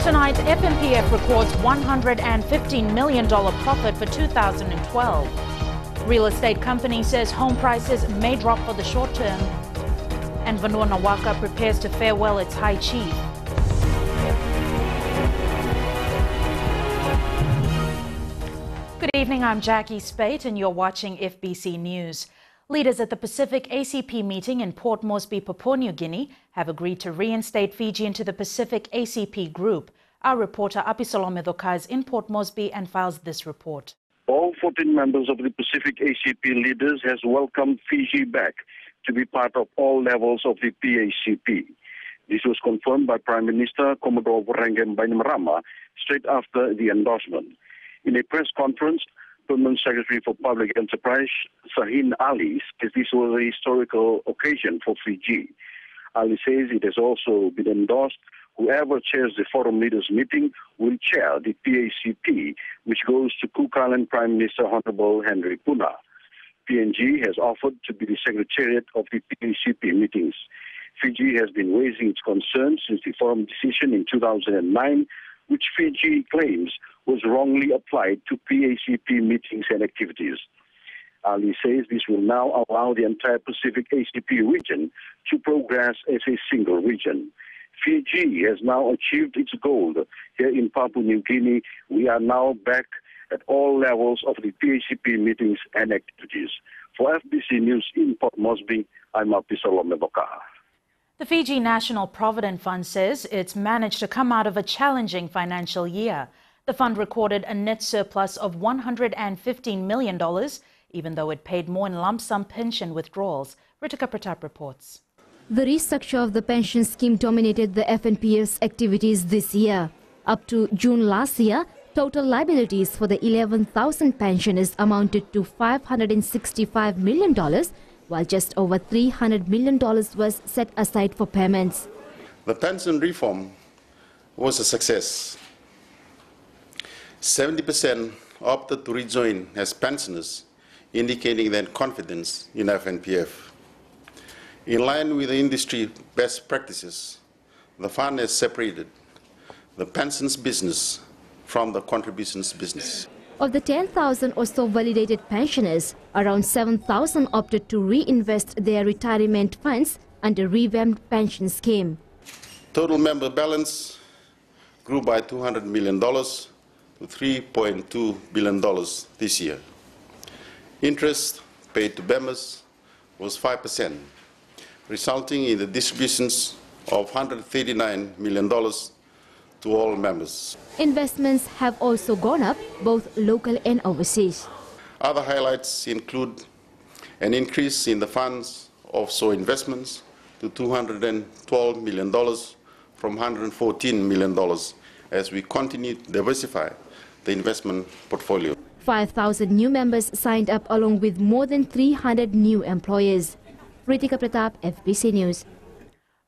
Tonight, FMPF records $115 million profit for 2012. Real estate company says home prices may drop for the short term. And Vanua Nawaka prepares to farewell its High Chief. Good evening, I'm Jackie Spate and you're watching FBC News. Leaders at the Pacific ACP meeting in Port Moresby, Papua New Guinea have agreed to reinstate Fiji into the Pacific ACP group. Our reporter Apisolome Doka is in Port Moresby and files this report. All 14 members of the Pacific ACP leaders has welcomed Fiji back to be part of all levels of the PACP. This was confirmed by Prime Minister Commodore Vorengem Bainimarama straight after the endorsement. In a press conference, Permanent Secretary for Public Enterprise Sahin Ali says this was a historical occasion for Fiji. Ali says it has also been endorsed whoever chairs the Forum Leaders meeting will chair the PACP, which goes to Cook Island Prime Minister Honorable Henry Puna. PNG has offered to be the secretariat of the PACP meetings. Fiji has been raising its concerns since the Forum decision in 2009, which Fiji claims was wrongly applied to PACP meetings and activities. Ali says this will now allow the entire Pacific ACP region to progress as a single region. Fiji has now achieved its goal. Here in Papua New Guinea, we are now back at all levels of the PACP meetings and activities. For FBC News in Port Moresby, I'm Apisolome Doka. The Fiji National Provident Fund says it's managed to come out of a challenging financial year. The fund recorded a net surplus of $115 million, even though it paid more in lump sum pension withdrawals. Ritika Pratap reports. The restructure of the pension scheme dominated the FNPF's activities this year. Up to June last year, total liabilities for the 11,000 pensioners amounted to $565 million, while just over $300 million was set aside for payments. The pension reform was a success. 70% opted to rejoin as pensioners, indicating their confidence in FNPF. In line with the industry best practices, the fund has separated the pensions business from the contributions business. Of the 10,000 or so validated pensioners, around 7,000 opted to reinvest their retirement funds under revamped pension scheme. Total member balance grew by $200 million to $3.2 billion this year. Interest paid to members was 5%, resulting in the distributions of $139 million to all members. Investments have also gone up, both local and overseas. Other highlights include an increase in the fund's offshore investments to $212 million from $114 million as we continue to diversify the investment portfolio. 5,000 new members signed up along with more than 300 new employers. Ritika Pratap, FBC News.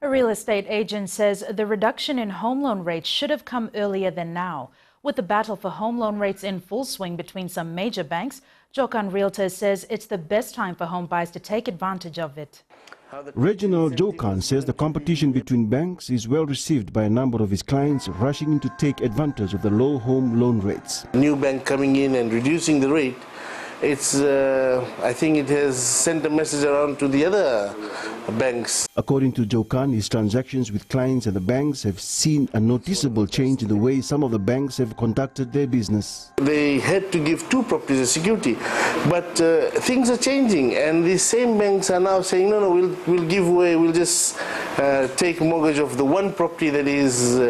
A real estate agent says the reduction in home loan rates should have come earlier than now. With the battle for home loan rates in full swing between some major banks, Jokan Realtors says it's the best time for home buyers to take advantage of it. Reginald Jokan says the competition between banks is well received by a number of his clients rushing in to take advantage of the low home loan rates. New bank coming in and reducing the rate, I think it has sent a message around to the other banks. According to Jokan, his transactions with clients and the banks have seen a noticeable change in the way some of the banks have conducted their business. They had to give 2 properties as security, but things are changing, and these same banks are now saying, no, we'll give away, we'll just take mortgage of the 1 property that is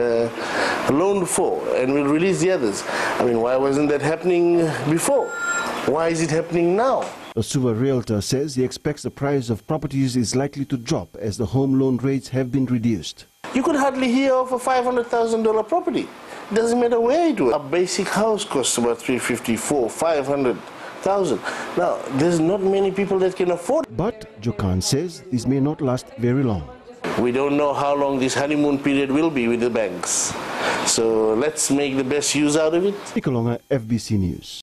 loaned for, and we'll release the others. I mean, why wasn't that happening before? Why is it happening now? A Suva realtor says he expects the price of properties is likely to drop as the home loan rates have been reduced. You could hardly hear of a $500,000 property. It doesn't matter where it was. A basic house costs about $354,000, $500,000. Now, there's not many people that can afford it. But Jokan says this may not last very long. We don't know how long this honeymoon period will be with the banks. So let's make the best use out of it. Nikolonga, FBC News.